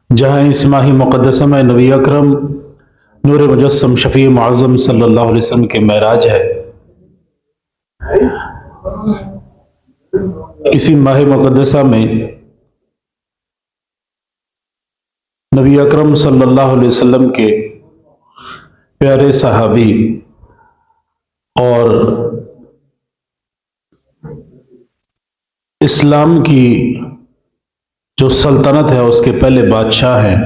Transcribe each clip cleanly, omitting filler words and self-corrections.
جہاں اس ماہ مقدسہ میں نبی اکرم نور مجسم شفیع معظم صلی اللہ علیہ وسلم کے معراج ہے، اسی ماہ مقدسہ میں نبی اکرم صلی اللہ علیہ وسلم کے پیارے صحابی اور اسلام کی جو سلطنت ہے اس کے پہلے بادشاہ ہیں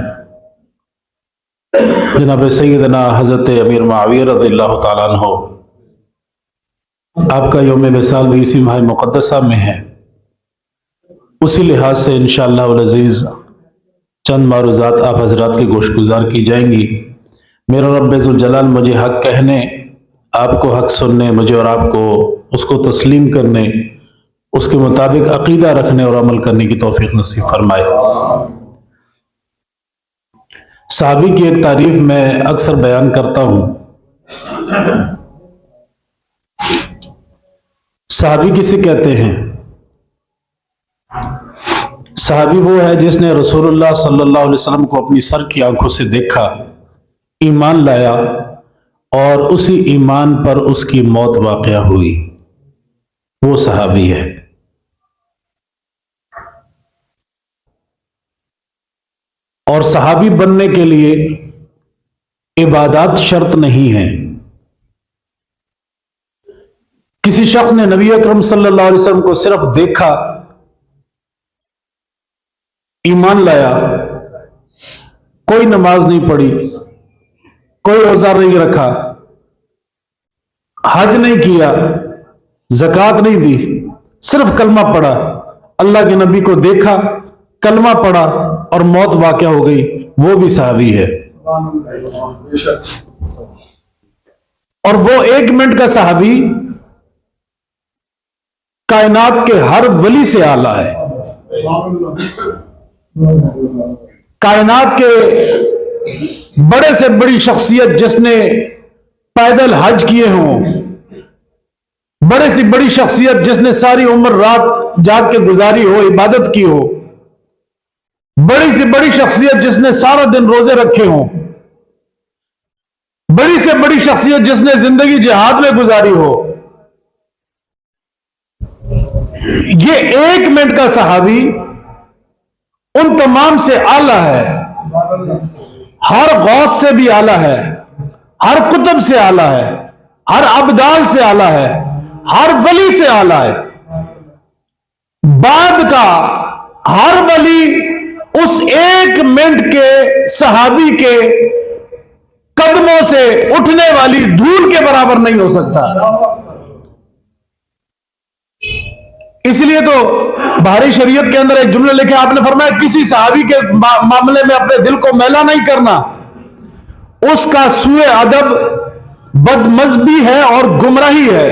جناب سیدنا حضرت امیر معاویہ رضی اللہ تعالیٰ عنہ، آپ کا یوم وصال بھی اسی ماہ مقدسہ میں ہے۔ اسی لحاظ سے انشاءاللہ العزیز چند معروضات آپ حضرات کے گوش گزار کی جائیں گی۔ میرا رب ذوالجلال مجھے حق کہنے، آپ کو حق سننے، مجھے اور آپ کو اس کو تسلیم کرنے، اس کے مطابق عقیدہ رکھنے اور عمل کرنے کی توفیق نصیب فرمائے۔ صحابی کی ایک تعریف میں اکثر بیان کرتا ہوں۔ صحابی کسے کہتے ہیں؟ صحابی وہ ہے جس نے رسول اللہ صلی اللہ علیہ وسلم کو اپنی سر کی آنکھوں سے دیکھا، ایمان لایا اور اسی ایمان پر اس کی موت واقع ہوئی، وہ صحابی ہے۔ اور صحابی بننے کے لیے عبادات شرط نہیں ہیں۔ کسی شخص نے نبی اکرم صلی اللہ علیہ وسلم کو صرف دیکھا، ایمان لایا، کوئی نماز نہیں پڑھی، کوئی روزہ نہیں رکھا، حج نہیں کیا، زکوٰۃ نہیں دی، صرف کلمہ پڑھا، اللہ کے نبی کو دیکھا، کلمہ پڑھا اور موت واقع ہو گئی، وہ بھی صحابی ہے۔ اور وہ 1 منٹ کا صحابی کائنات کے ہر ولی سے اعلیٰ ہے۔ کائنات کے بڑے سے بڑی شخصیت جس نے پیدل حج کیے ہوں، بڑے سے بڑی شخصیت جس نے ساری عمر رات جاگ کے گزاری ہو، عبادت کی ہو، بڑی سے بڑی شخصیت جس نے سارا دن روزے رکھے ہوں، بڑی سے بڑی شخصیت جس نے زندگی جہاد میں گزاری ہو، یہ 1 منٹ کا صحابی ان تمام سے اعلیٰ ہے، ہر غوث سے بھی اعلیٰ ہے، ہر کتب سے اعلیٰ ہے، ہر ابدال سے اعلیٰ ہے، ہر ولی سے اعلیٰ ہے۔ بعد کا ہر ولی اس 1 منٹ کے صحابی کے قدموں سے اٹھنے والی دھول کے برابر نہیں ہو سکتا۔ اس لیے تو بہاری شریعت کے اندر ایک جملہ لکھا، آپ نے فرمایا کسی صحابی کے معاملے میں اپنے دل کو میلا نہیں کرنا، اس کا سوء ادب بدمذہبی ہے اور گمراہی ہے۔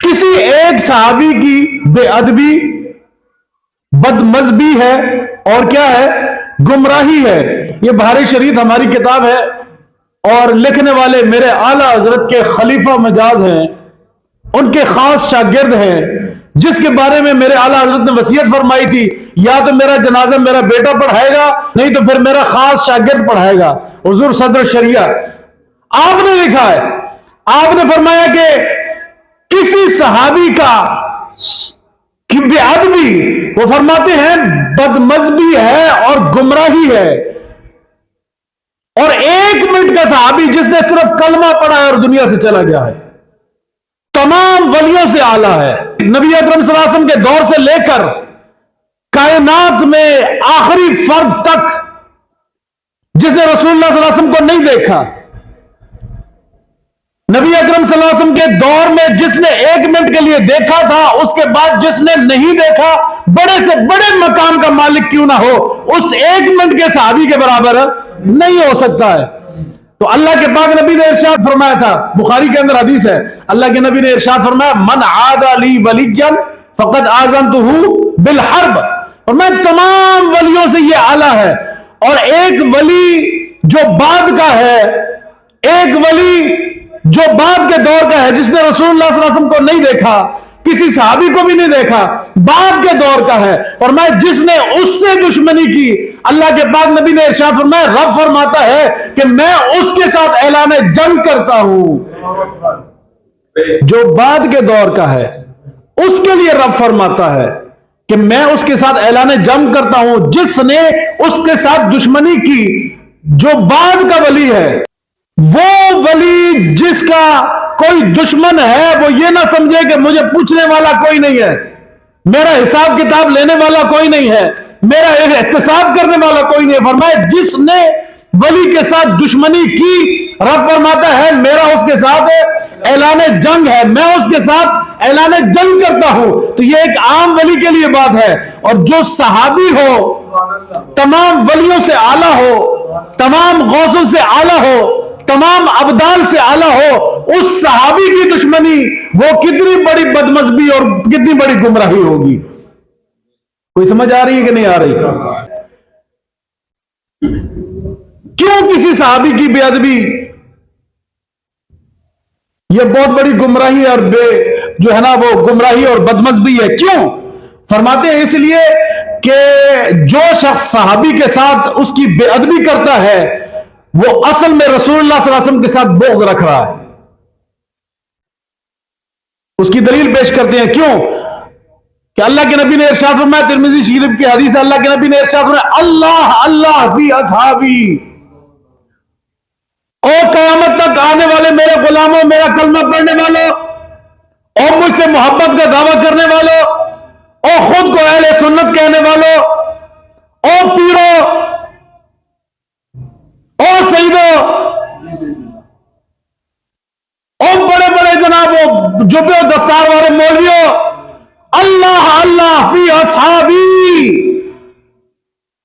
کسی ایک صحابی کی بے ادبی بدمذہبی ہے اور کیا ہے؟ گمراہی ہے۔ یہ بہاری شریعت ہماری کتاب ہے اور لکھنے والے میرے اعلیٰ حضرت کے خلیفہ مجاز ہیں، ان کے خاص شاگرد ہیں، جس کے بارے میں میرے اعلیٰ حضرت نے وصیت فرمائی تھی، یا تو میرا جنازہ میرا بیٹا پڑھائے گا، نہیں تو پھر میرا خاص شاگرد پڑھائے گا، حضور صدر شریعہ۔ آپ نے لکھا ہے، آپ نے فرمایا کہ کسی صحابی کا بے ادبی، وہ فرماتے ہیں بدمذہبی ہے اور گمراہی ہے، اور 1 منٹ کا صحابی جس نے صرف کلمہ پڑھا ہے اور دنیا سے چلا گیا ہے، تمام ولیوں سے اعلیٰ ہے۔ نبی اکرم صلی اللہ علیہ وسلم کے دور سے لے کر کائنات میں آخری فرد تک جس نے رسول اللہ صلی اللہ علیہ وسلم کو نہیں دیکھا، نبی اکرم صلی اللہ علیہ وسلم کے دور میں جس نے 1 منٹ کے لیے دیکھا تھا، اس کے بعد جس نے نہیں دیکھا، بڑے سے بڑے مقام کا مالک کیوں نہ ہو، اس 1 منٹ کے صحابی کے برابر نہیں ہو سکتا ہے۔ تو اللہ کے پاک نبی نے ارشاد فرمایا تھا، بخاری کے اندر حدیث ہے، اللہ کے نبی نے ارشاد فرمایا، من عاد لی ولیا فقد آذنتہ بالحرب، اور میں تمام ولیوں سے یہ اعلیٰ ہے۔ اور ایک ولی جو بعد کا ہے، ایک ولی جو بعد کے دور کا ہے، جس نے رسول اللہ صلی اللہ علیہ وسلم کو نہیں دیکھا، کسی صحابی کو بھی نہیں دیکھا، بعد کے دور کا ہے۔ فرمایا جس نے اس سے دشمنی کی، اللہ کے پاک نبی نے ارشاد فرمایا، رب فرماتا ہے کہ میں اس کے ساتھ اعلان جنگ کرتا ہوں۔ جو بعد کے دور کا ہے اس کے لیے رب فرماتا ہے کہ میں اس کے ساتھ اعلان جنگ کرتا ہوں۔ جس نے اس کے ساتھ دشمنی کی، جو بعد کا ولی ہے، وہ ولی جس کا کوئی دشمن ہے، وہ یہ نہ سمجھے کہ مجھے پوچھنے والا کوئی نہیں ہے، میرا حساب کتاب لینے والا کوئی نہیں ہے، میرا احتساب کرنے والا کوئی نہیں ہے۔ فرمایا جس نے ولی کے ساتھ دشمنی کی، رب فرماتا ہے میرا اس کے ساتھ اعلان جنگ ہے، میں اس کے ساتھ اعلان جنگ کرتا ہوں۔ تو یہ ایک عام ولی کے لیے بات ہے، اور جو صحابی ہو، تمام ولیوں سے اعلیٰ ہو، تمام غوثوں سے اعلیٰ ہو، تمام ابدال سے اعلیٰ ہو، اس صحابی کی دشمنی وہ کتنی بڑی بدمذہبی اور کتنی بڑی گمراہی ہوگی۔ کوئی سمجھ آ رہی ہے کہ نہیں آ رہی؟ کیوں کسی صحابی کی بے ادبی؟ یہ بہت بڑی گمراہی اور جو ہے نا وہ گمراہی اور بدمذہبی ہے۔ کیوں؟ فرماتے ہیں اس لیے کہ جو شخص صحابی کے ساتھ اس کی بے ادبی کرتا ہے، وہ اصل میں رسول اللہ صلی اللہ علیہ وسلم کے ساتھ بغض رکھ رہا ہے۔ اس کی دلیل پیش کرتے ہیں، کیوں کہ اللہ کے نبی نے ارشاد فرمایا، ترمذی شریف کی حدیث ہے، اللہ کے نبی نے ارشاد فرمایا، اللہ اللہ فی اصحابی، اور قیامت تک آنے والے میرے غلاموں، میرا کلمہ پڑھنے والوں، اور مجھ سے محبت کا دعویٰ کرنے والوں، اور خود کو اہل سنت کہنے والوں، اور پیروں، اور سیدوں، اور بڑے بڑے جنابوں، جبے و دستار والے مولویوں، اللہ اللہ فی اصحابی،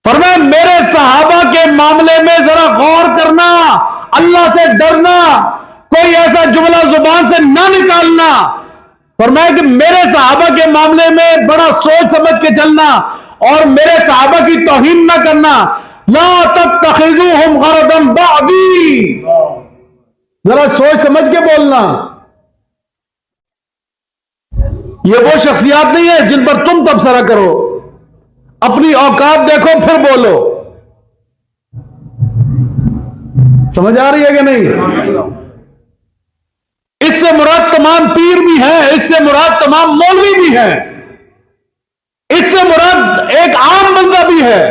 فرمایا میرے صحابہ کے معاملے میں ذرا غور کرنا، اللہ سے ڈرنا، کوئی ایسا جملہ زبان سے نہ نکالنا۔ فرمایا کہ میرے صحابہ کے معاملے میں بڑا سوچ سمجھ کے چلنا، اور میرے صحابہ کی توہین نہ کرنا۔ لا تتخذوہم غرضا بعدی، ذرا سوچ سمجھ کے بولنا۔ یہ وہ شخصیات نہیں ہے جن پر تم تبصرہ کرو، اپنی اوقات دیکھو پھر بولو۔ سمجھ آ رہی ہے کہ نہیں؟ اس سے مراد تمام پیر بھی ہیں، اس سے مراد تمام مولوی بھی ہیں، اس سے مراد ایک عام بندہ بھی ہے۔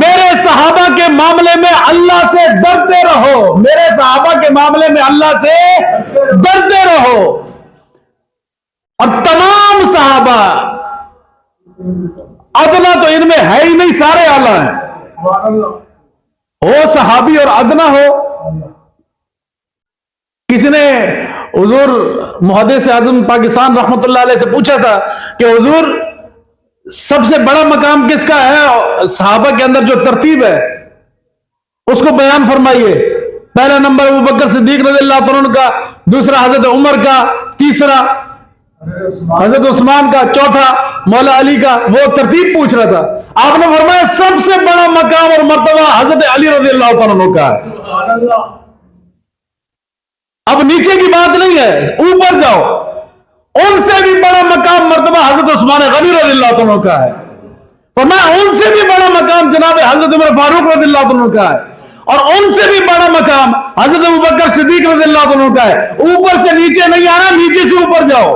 میرے صحابہ کے معاملے میں اللہ سے ڈرتے رہو، میرے صحابہ کے معاملے میں اللہ سے ڈرتے رہو۔ اور تمام صحابہ، ادنا تو ان میں ہے ہی نہیں، سارے اعلیٰ ہیں، ہو صحابی اور ادنا ہو۔ کسی نے حضور محدث اعظم پاکستان رحمت اللہ علیہ سے پوچھا تھا کہ حضور سب سے بڑا مقام کس کا ہے صحابہ کے اندر، جو ترتیب ہے اس کو بیان فرمائیے۔ پہلا نمبر ابوبکر صدیق رضی اللہ عنہ کا، دوسرا حضرت عمر کا، تیسرا حضرت عثمان کا، چوتھا مولا علی کا، وہ ترتیب پوچھ رہا تھا۔ آپ نے فرمایا سب سے بڑا مقام اور مرتبہ حضرت علی رضی اللہ عنہ کا ہے۔ اب نیچے کی بات نہیں ہے، اوپر جاؤ، ان سے بھی بڑا مقام مرتبہ حضرت عثمان غنی رضی اللہ عنہ کا ہے، فرمایا ان سے بھی بڑا مقام جناب حضرت عمر فاروق رضی اللہ عنہ کا ہے، اور ان سے بھی بڑا مقام حضرت ابوبکر صدیق رضی اللہ عنہ کا ہے۔ اوپر سے نیچے نہیں آنا، نیچے سے اوپر جاؤ۔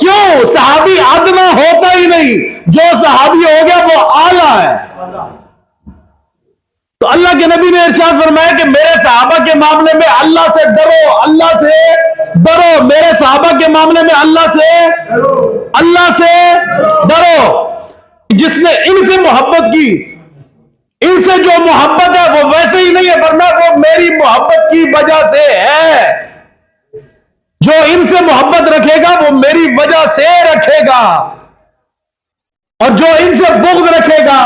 کیوں؟ صحابی ادنا ہوتا ہی نہیں، جو صحابی ہو گیا وہ اعلیٰ ہے۔ تو اللہ کے نبی نے ارشاد فرمایا کہ میرے صحابہ کے معاملے میں اللہ سے ڈرو، اللہ سے ڈرو، میرے صحابہ کے معاملے میں اللہ سے ڈرو۔ جس نے ان سے محبت کی، ان سے جو محبت ہے وہ ویسے ہی نہیں ہے، ورنہ وہ میری محبت کی وجہ سے ہے۔ جو ان سے محبت رکھے گا وہ میری وجہ سے رکھے گا، اور جو ان سے بغض رکھے گا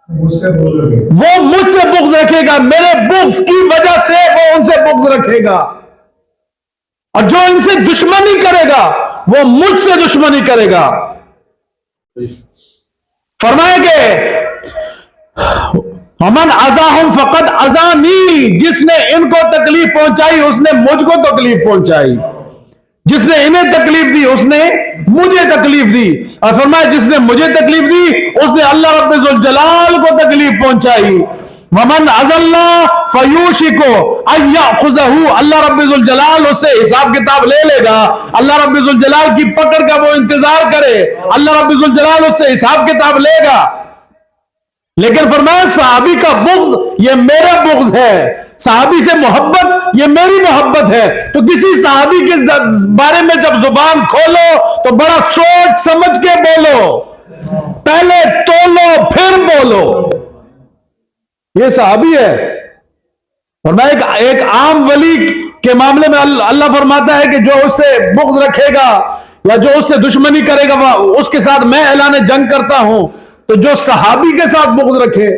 وہ مجھ سے بغض رکھے گا، میرے بغض کی وجہ سے وہ ان سے بغض رکھے گا، اور جو ان سے دشمنی کرے گا وہ مجھ سے دشمنی کرے گا۔ فرمایا کہ ومن اذاہم فقد اذانی، جس نے ان کو تکلیف پہنچائی اس نے مجھ کو تکلیف پہنچائی، جس نے انہیں تکلیف دی اس نے مجھے تکلیف دی، اور فرمایا جس نے مجھے تکلیف دی اس نے اللہ رب ذوالجلال کو تکلیف پہنچائی۔ ومن اذل فیوشک ان یاخذہ، اللہ رب ذوالجلال اس سے حساب کتاب لے لے گا، اللہ رب ذوالجلال کی پکڑ کا وہ انتظار کرے، اللہ رب ذوالجلال اس سے حساب کتاب لے گا۔ لیکن فرمایا صحابی کا بغض یہ میرا بغض ہے، صحابی سے محبت یہ میری محبت ہے۔ تو کسی صحابی کے بارے میں جب زبان کھولو تو بڑا سوچ سمجھ کے بولو، پہلے تولو پھر بولو۔ یہ صحابی ہے۔ فرمایا ایک عام ولی کے معاملے میں اللہ فرماتا ہے کہ جو اس سے بغض رکھے گا یا جو اس سے دشمنی کرے گا اس کے ساتھ میں اعلان جنگ کرتا ہوں، تو جو صحابی کے ساتھ بغض رکھے،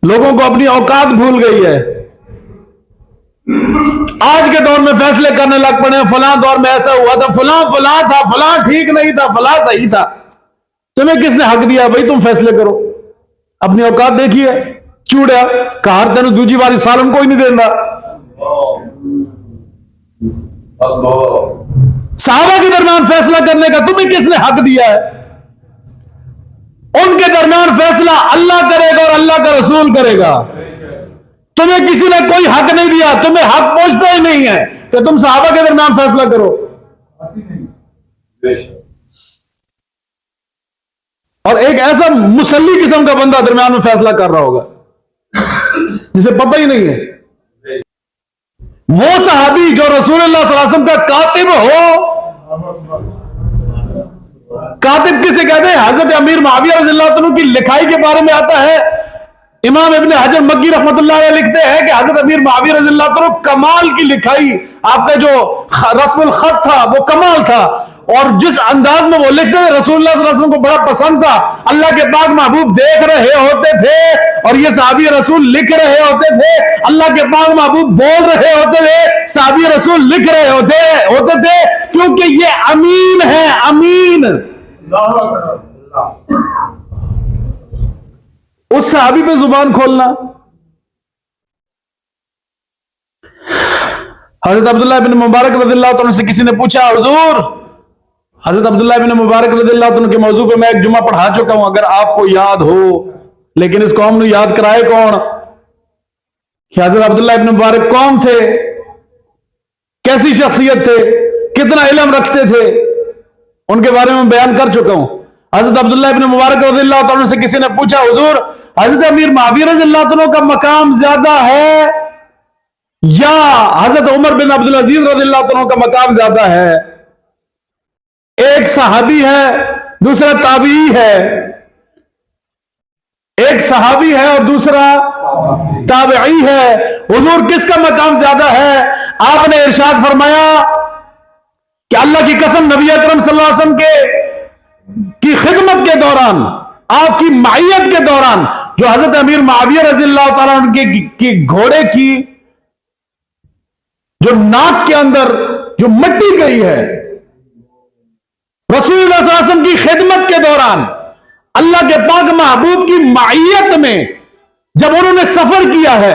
لوگوں کو اپنی اوقات بھول گئی ہے، آج کے دور میں فیصلے کرنے لگ پڑے، فلاں دور میں ایسا ہوا تھا، فلاں تھا، فلاں ٹھیک نہیں تھا، فلاں صحیح تھا۔ تمہیں کس نے حق دیا بھائی تم فیصلے کرو؟ اپنی اوقات دیکھیے، چوڑیا کار تینوں دوجی باری سالم کوئی نہیں دینا۔ صحابہ کے درمیان فیصلہ کرنے کا تمہیں کس نے حق دیا ہے؟ ان کے درمیان فیصلہ اللہ کرے گا اور اللہ کا رسول کرے گا، تمہیں کسی نے کوئی حق نہیں دیا، تمہیں حق پہنچتا ہی نہیں ہے کہ تم صحابہ کے درمیان فیصلہ کرو۔ اور ایک ایسا مسلی قسم کا بندہ درمیان میں فیصلہ کر رہا ہوگا جسے پتہ ہی نہیں ہے۔ وہ صحابی جو رسول اللہ صلی اللہ علیہ وسلم کا کاتب ہو، کاتب کسے کہتے ہیں؟ حضرت امیر معاویہ رضی اللہ عنہ کی لکھائی کے بارے میں آتا ہے، امام ابن حجر مکی رحمۃ اللہ علیہ لکھتے ہیں کہ حضرت امیر معاویہ رضی اللہ عنہ کمال کی لکھائی، آپ کا جو رسم الخط تھا وہ کمال تھا، اور جس انداز میں وہ لکھتے تھے رسول اللہ صلی اللہ علیہ وسلم کو بڑا پسند تھا۔ اللہ کے پاک محبوب دیکھ رہے ہوتے تھے اور یہ صحابی رسول لکھ رہے ہوتے تھے، اللہ کے پاک محبوب بول رہے ہوتے تھے، صحابی رسول لکھ رہے ہوتے تھے، کیونکہ یہ امین ہے، امین۔ اس صحابی پہ زبان کھولنا۔ حضرت عبداللہ بن مبارک رضی اللہ عنہ سے کسی نے پوچھا، حضور حضرت عبداللہ بن مبارک رضی اللہ عنہ کے موضوع پہ میں ایک جمعہ پڑھا چکا ہوں، اگر آپ کو یاد ہو، لیکن اس قوم نے یاد کرائے کون کہ حضرت عبداللہ بن مبارک کون تھے، کیسی شخصیت تھے، کتنا علم رکھتے تھے، ان کے بارے میں بیان کر چکا ہوں۔ حضرت عبداللہ بن مبارک رضی اللہ عنہ سے کسی نے پوچھا، حضور حضرت امیر معاویہ رضی اللہ عنہ کا مقام زیادہ ہے یا حضرت عمر بن عبدالعزیز رضی اللہ عنہ کا مقام زیادہ ہے؟ ایک صحابی ہے دوسرا تابعی ہے، ایک صحابی ہے اور دوسرا تابعی ہے، حضور کس کا مقام زیادہ ہے؟ آپ نے ارشاد فرمایا کہ اللہ کی قسم نبی اکرم صلی اللہ علیہ وسلم کی خدمت کے دوران، آپ کی معیت کے دوران، جو حضرت امیر معاویہ رضی اللہ تعالیٰ عنہ کی گھوڑے کی جو ناک کے اندر جو مٹی گئی ہے، رسول اللہ صلی اللہ علیہ وسلم کی خدمت کے دوران اللہ کے پاک محبوب کی معیت میں جب انہوں نے سفر کیا ہے،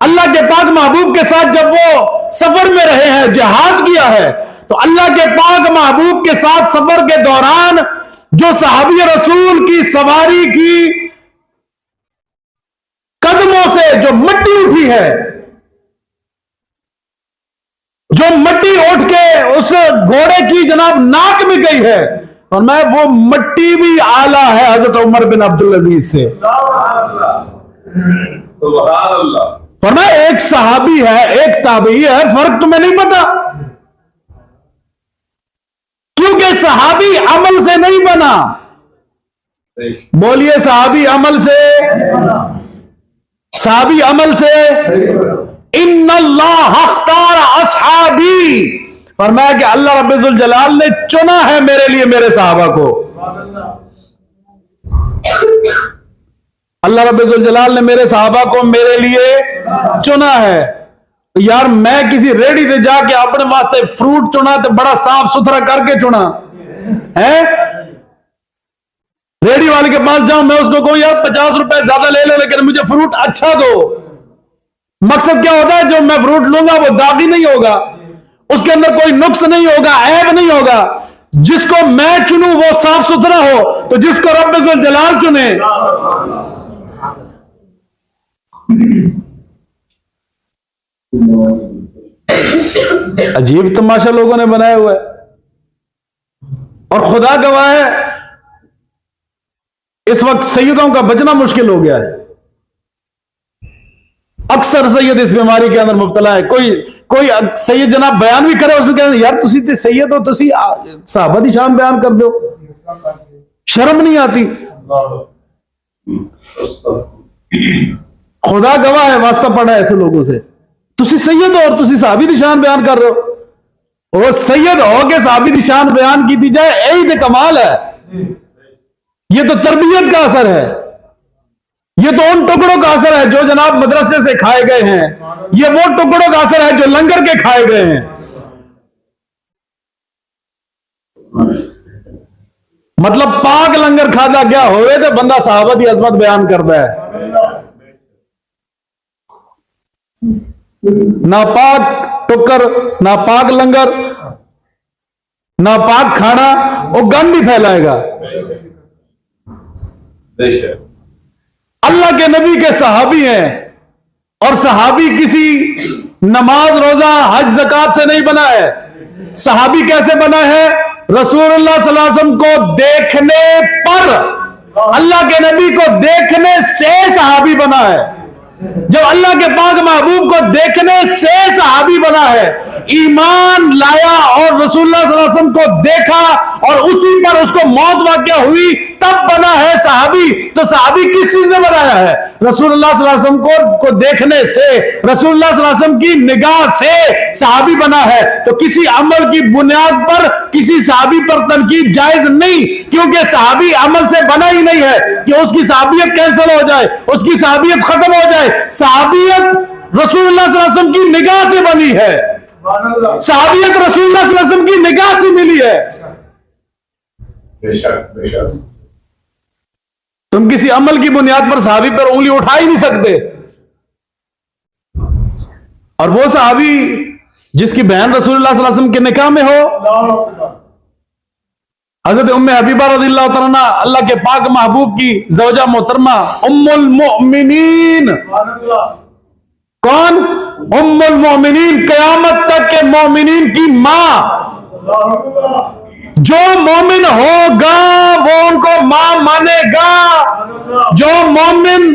اللہ کے پاک محبوب کے ساتھ جب وہ سفر میں رہے ہیں، جہاد کیا ہے، تو اللہ کے پاک محبوب کے ساتھ سفر کے دوران جو صحابی رسول کی سواری کی قدموں سے جو مٹی اٹھی ہے، جو مٹی اٹھ کے اس گھوڑے کی جناب ناک میں گئی ہے، اور میں وہ مٹی بھی اعلیٰ ہے حضرت عمر بن عبدالعزیز سے۔ فرمایا ایک صحابی ہے ایک تابعی ہے، فرق تمہیں نہیں پتا، کیونکہ صحابی عمل سے نہیں بنا۔ بولیے صحابی عمل سے، صحابی عمل سے۔ ان اللہ اختار اصحابی، فرمایا کہ اللہ رب ذوالجلال نے چنا ہے میرے لیے میرے صحابہ کو، اللہ رب ذوالجلال نے میرے صحابہ کو میرے لیے چنا ہے۔ یار میں کسی ریڑھی سے جا کے اپنے واسطے فروٹ چنا تو بڑا صاف ستھرا کر کے چنا ہے، ریڈی والے کے پاس جاؤں، میں اس کو کہوں یار 50 روپے زیادہ لے لو لیکن مجھے فروٹ اچھا دو، مقصد کیا ہوتا ہے؟ جو میں فروٹ لوں گا وہ داغی نہیں ہوگا، اس کے اندر کوئی نقص نہیں ہوگا، عیب نہیں ہوگا، جس کو میں چنوں وہ صاف ستھرا ہو، تو جس کو رب ذوالجلال چنے۔ عجیب تماشا لوگوں نے بنایا ہوا ہے، اور خدا گواہ ہے اس وقت سیدوں کا بچنا مشکل ہو گیا ہے۔ اکثر سید اس بیماری کے اندر مبتلا ہے۔ کوئی سید جناب بیان بھی کرے، اس میں کہتے ہیں یار تسی تے سید ہو، تسی صحابہ دی شان بیان کر دو، شرم نہیں آتی؟ خدا گواہ ہے، واسطہ پڑا ہے ایسے لوگوں سے، تسی سید ہو اور تسی صحابی دی شان بیان کر رہے ہو۔ وہ سید ہو کہ صحابی دی شان بیان کی دی جائے، عید کمال ہے۔ یہ تو تربیت کا اثر ہے، یہ تو ان ٹکڑوں کا اثر ہے جو جناب مدرسے سے کھائے گئے ہیں، یہ وہ ٹکڑوں کا اثر ہے جو لنگر کے کھائے گئے ہیں۔ مطلب پاک لنگر کھادا گیا ہوئے تو بندہ صحابہ دی عظمت بیان کرتا ہے، ناپاک ٹکر، ناپاک لنگر، ناپاک کھانا، وہ گند ہی پھیلائے گا۔ اللہ کے نبی کے صحابی ہیں، اور صحابی کسی نماز روزہ حج زکات سے نہیں بنا ہے۔ صحابی کیسے بنا ہے؟ رسول اللہ صلی اللہ علیہ وسلم کو دیکھنے پر، اللہ کے نبی کو دیکھنے سے صحابی بنا ہے۔ جب اللہ کے پاک محبوب کو دیکھنے سے صحابی بنا ہے، ایمان لایا اور رسول اللہ صلی اللہ علیہ وسلم کو دیکھا اور اسی پر اس کو موت واقع ہوئی، تب بنا ہے صحابی۔ تو صحابی کس چیز نے بنایا ہے؟ رسول اللہ صلی اللہ علیہ وسلم کو دیکھنے سے، رسول اللہ صلی اللہ علیہ وسلم کی نگاہ سے صحابی بنا ہے۔ تو کسی عمل کی بنیاد پر کسی صحابی پر تنقید جائز نہیں، کیونکہ صحابی عمل سے بنا ہی نہیں ہے کہ اس کی صحابیت کینسل ہو جائے، اس کی صحابیت ختم ہو جائے۔ صحابیت رسول اللہ صلی اللہ علیہ وسلم کی نگاہ سے بنی ہے، صحابیت رسول اللہ صلی اللہ علیہ وسلم کی نگاہ سے ملی ہے۔ تم کسی عمل کی بنیاد پر صحابی پر انگلی اٹھا ہی نہیں سکتے۔ اور وہ صحابی جس کی بہن رسول اللہ صلی اللہ علیہ وسلم کے نکاح میں ہو، حضرت ام حبیبہ رضی اللہ تعالیٰ عنہ، اللہ کے پاک محبوب کی زوجہ محترمہ، ام المؤمنین۔ کون؟ ام المؤمنین، قیامت تک کے مومنین کی ماں۔ جو مومن ہوگا وہ ان کو ماں مانے گا، جو مومن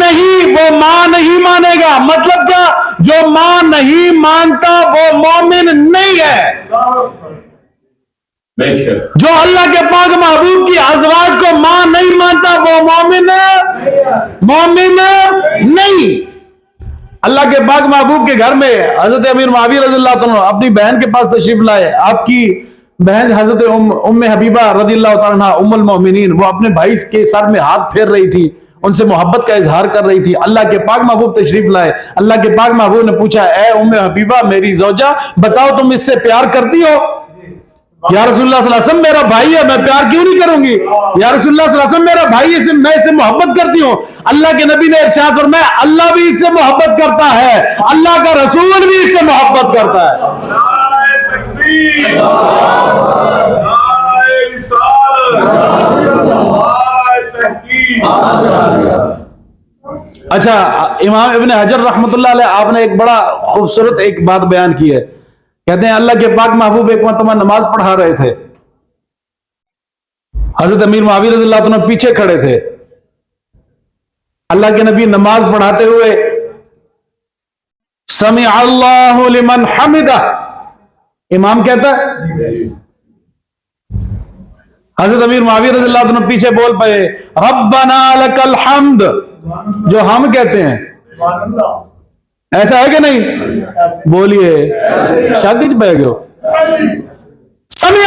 نہیں وہ ماں نہیں مانے گا۔ مطلب کیا؟ جو ماں نہیں مانتا وہ مومن نہیں ہے۔ جو اللہ کے پاک محبوب کی ازواج کو ماں نہیں مانتا وہ مومن نہیں۔ اللہ کے پاک محبوب کے گھر میں حضرت امیر معاویہ رضی اللہ عنہ اپنی بہن کے پاس تشریف لائے۔ آپ کی بہن حضرت ام حبیبہ رضی اللہ تعالیٰ عنہ ام المؤمنین، وہ اپنے بھائی کے سر میں ہاتھ پھیر رہی تھی، ان سے محبت کا اظہار کر رہی تھی۔ اللہ کے پاک محبوب تشریف لائے۔ اللہ کے پاک محبوب نے پوچھا، اے ام حبیبہ میری زوجہ، بتاؤ تم اس سے پیار کرتی ہو؟ یا رسول اللہ صلی اللہ علیہ وسلم میرا بھائی ہے، میں پیار کیوں نہیں کروں گی؟ یا رسول اللہ صلی اللہ علیہ وسلم میرا بھائی ہے، میں اس سے محبت کرتی ہوں۔ اللہ کے نبی نے ارشاد فرمایا، اللہ بھی اس سے محبت کرتا ہے، اللہ کا رسول بھی اس سے محبت کرتا ہے۔ اچھا، امام ابن حجر رحمۃ اللہ علیہ آپ نے ایک بڑا خوبصورت ایک بات بیان کی ہے۔ کہتے ہیں اللہ کے پاک محبوب ایک مرتبہ نماز پڑھا رہے تھے، حضرت امیر معاویہ رضی اللہ عنہ پیچھے کھڑے تھے۔ اللہ کے نبی نماز پڑھاتے ہوئے سمع اللہ لمن حمدہ، امام کہتا ہے، حضرت امیر معاویہ رضی اللہ عنہ پیچھے بول پئے ربنا لک الحمد، جو ہم کہتے ہیں۔ ایسا ہے کہ نہیں؟ بولیے، شادی پہ گئے ہو۔ سمع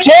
6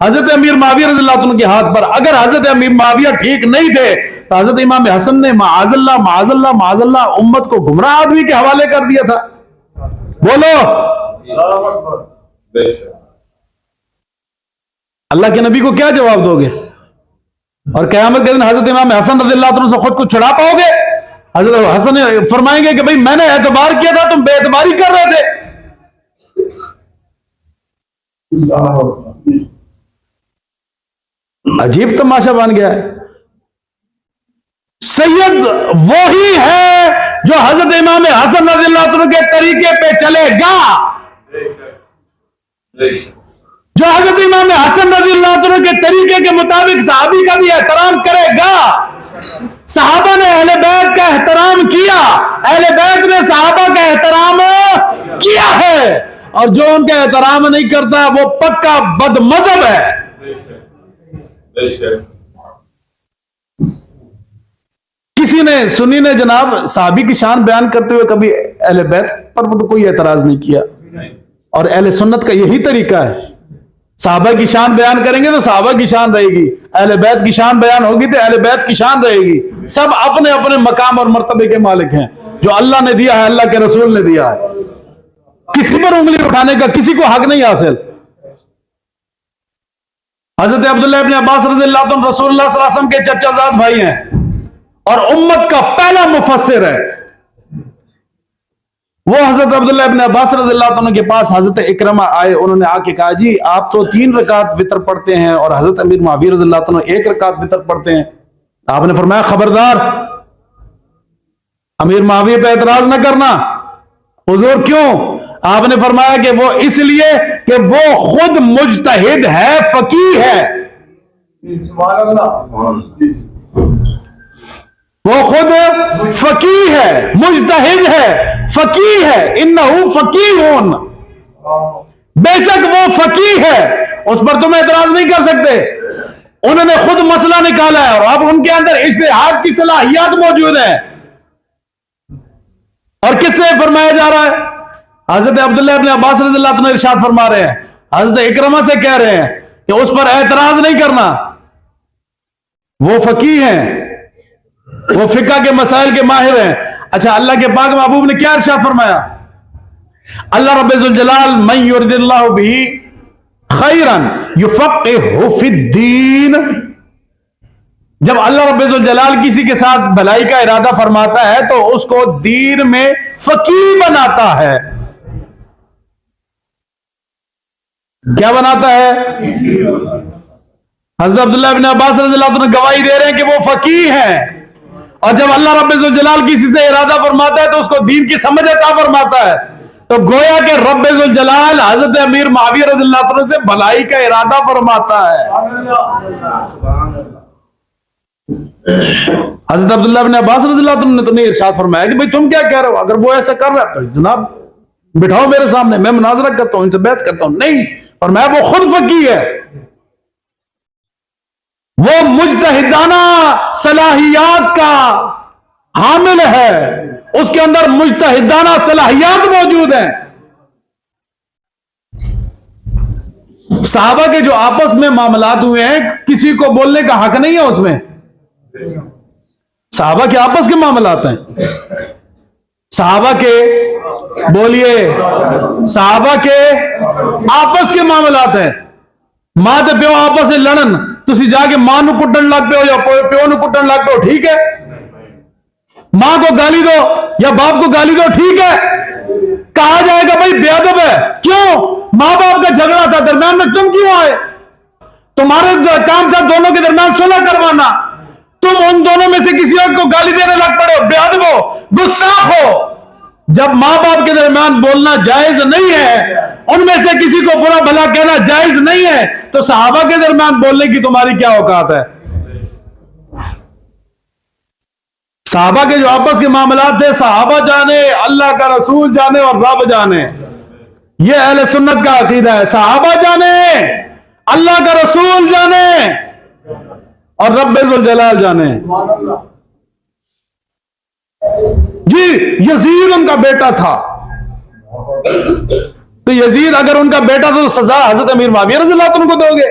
حضرت امیر معاویہ رضی اللہ عنہ کے ہاتھ پر. اگر حضرت امیر معاویہ ٹھیک نہیں تھے تو حضرت امام حسن نے معاذ اللہ معاذ اللہ معاذ اللہ امت کو گمراہ آدمی کے حوالے کر دیا تھا. بولو اللہ کے نبی کو کیا جواب دو گے؟ اور قیامت کے دن حضرت امام حسن رضی اللہ عنہ سے خود کو چھڑا پاؤ گے؟ حضرت حسن فرمائیں گے کہ بھئی میں نے اعتبار کیا تھا، تم بے اعتباری کر رہے تھے. عجیب تماشا بن گیا ہے. سید وہی ہے جو حضرت امام حسن رضی اللہ عنہ کے طریقے پہ چلے گا، جو حضرت امام حسن رضی اللہ عنہ کے طریقے کے مطابق صحابی کا بھی احترام کرے گا. صحابہ نے اہل بیت کا احترام کیا، اہل بیت نے صحابہ کا احترام کیا ہے، اور جو ان کا احترام نہیں کرتا وہ پکا بد مذہب ہے. کسی نے سنی نے جناب صحابی کی شان بیان کرتے ہوئے کبھی اہل بیت پر کوئی اعتراض نہیں کیا، اور اہل سنت کا یہی طریقہ ہے. صحابہ کی شان بیان کریں گے تو صحابہ کی شان رہے گی، اہل بیت کی شان بیان ہوگی تو اہل بیت کی شان رہے گی. سب اپنے اپنے مقام اور مرتبے کے مالک ہیں. جو اللہ نے دیا ہے اللہ کے رسول نے دیا ہے. کسی پر انگلی اٹھانے کا کسی کو حق نہیں حاصل. حضرت عبداللہ ابن عباس رضی اللہ عنہ رسول اللہ صلی اللہ علیہ وسلم کے چچا زاد بھائی ہیں اور امت کا پہلا مفسر ہے. وہ حضرت عبداللہ ابن عباس رضی اللہ عنہ کے پاس حضرت اکرمہ آئے. انہوں نے آ کے کہا جی آپ تو 3 رکعت وتر پڑھتے ہیں اور حضرت امیر معاویہ رضی اللہ عنہ 1 رکعت وتر پڑھتے ہیں. آپ نے فرمایا خبردار، امیر معاویہ پہ اعتراض نہ کرنا. حضور کیوں؟ آپ نے فرمایا کہ وہ اس لیے کہ وہ خود مجتہد ہے، فقیہ ہے. وہ خود فقیہ ہے، مجتہد ہے، فقیہ ہے. انہو فقیہون، بے شک وہ فقیہ ہے، اس پر تم اعتراض نہیں کر سکتے. انہوں نے خود مسئلہ نکالا ہے اور اب ان کے اندر اجتہاد کی صلاحیت موجود ہے. اور کس سے فرمایا جا رہا ہے؟ حضرت عبداللہ ابن عباس رضی اللہ عنہ ارشاد فرما رہے ہیں، حضرت اکرمہ سے کہہ رہے ہیں کہ اس پر اعتراض نہیں کرنا. وہ فقیہ ہیں، وہ فقہ کے مسائل کے ماہر ہیں. اچھا اللہ کے پاک محبوب نے کیا ارشاد فرمایا؟ اللہ رب ذوالجلال من یرد اللہ بہ خیرا یفقہہ فی الدین. جب اللہ رب ذوالجلال کسی کے ساتھ بھلائی کا ارادہ فرماتا ہے تو اس کو دین میں فقیہ بناتا ہے. کیا بناتا ہے؟ حضرت عبداللہ ابن عباس رضی اللہ عنہ گواہی دے رہے ہیں کہ وہ فقیہ ہیں، اور جب اللہ رب ذوالجلال کسی سے ارادہ فرماتا ہے تو اس کو دین کی سمجھ عطا فرماتا ہے. تو گویا کہ رب ذوالجلال حضرت امیر معاویہ رضی اللہ عنہ سے بھلائی کا ارادہ فرماتا ہے. حضرت عبداللہ ابن عباس رضی اللہ عنہ نے تو نہیں ارشاد فرمایا کہ بھئی تم کیا کہہ رہے ہو، اگر وہ ایسا کر رہا ہے تو جناب بٹھاؤ میرے سامنے، میں مناظرہ کرتا ہوں، ان سے بحث کرتا ہوں. نہیں، اور میں وہ خود فقیہ ہے، وہ مجتہدانہ صلاحیات کا حامل ہے، اس کے اندر مجتہدانہ صلاحیات موجود ہیں. صحابہ کے جو آپس میں معاملات ہوئے ہیں کسی کو بولنے کا حق نہیں ہے اس میں. صحابہ کے آپس کے معاملات ہیں، صحابہ کے بولیے صحابہ کے آپس کے معاملات ہیں. ماں تے پیو آپس سے لڑن، تسی جا کے ماں نو کٹن لگ پہ ہو یا پیو نو کٹن لگ پہ ہو، ٹھیک ہے؟ ماں کو گالی دو یا باپ کو گالی دو، ٹھیک ہے؟ کہا جائے گا بھائی بے ادب ہے. کیوں؟ ماں باپ کا جھگڑا تھا، درمیان میں تم کیوں آئے؟ تمہارے کام تھا دونوں کے درمیان صلح کروانا، تم ان دونوں میں سے کسی ایک کو گالی دینے لگ پڑے ہو، بے ادب ہو، گستاخ ہو. جب ماں باپ کے درمیان بولنا جائز نہیں ہے، ان میں سے کسی کو برا بھلا کہنا جائز نہیں ہے، تو صحابہ کے درمیان بولنے کی تمہاری کیا اوقات ہے؟ صحابہ کے جو آپس کے معاملات تھے، صحابہ جانے، اللہ کا رسول جانے اور رب جانے. یہ اہل سنت کا عقیدہ ہے. صحابہ جانے، اللہ کا رسول جانے اور رب ذوالجلال جانے. جی یزید ان کا بیٹا تھا، تو یزید اگر ان کا بیٹا تھا تو سزا حضرت امیر معاویہ رضی اللہ عنہ کو دو گے.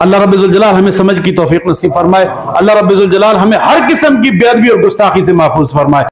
اللہ رب الجلال ہمیں سمجھ کی توفیق نصیب فرمائے. اللہ رب الجلال ہمیں ہر قسم کی بے ادبی اور گستاخی سے محفوظ فرمائے.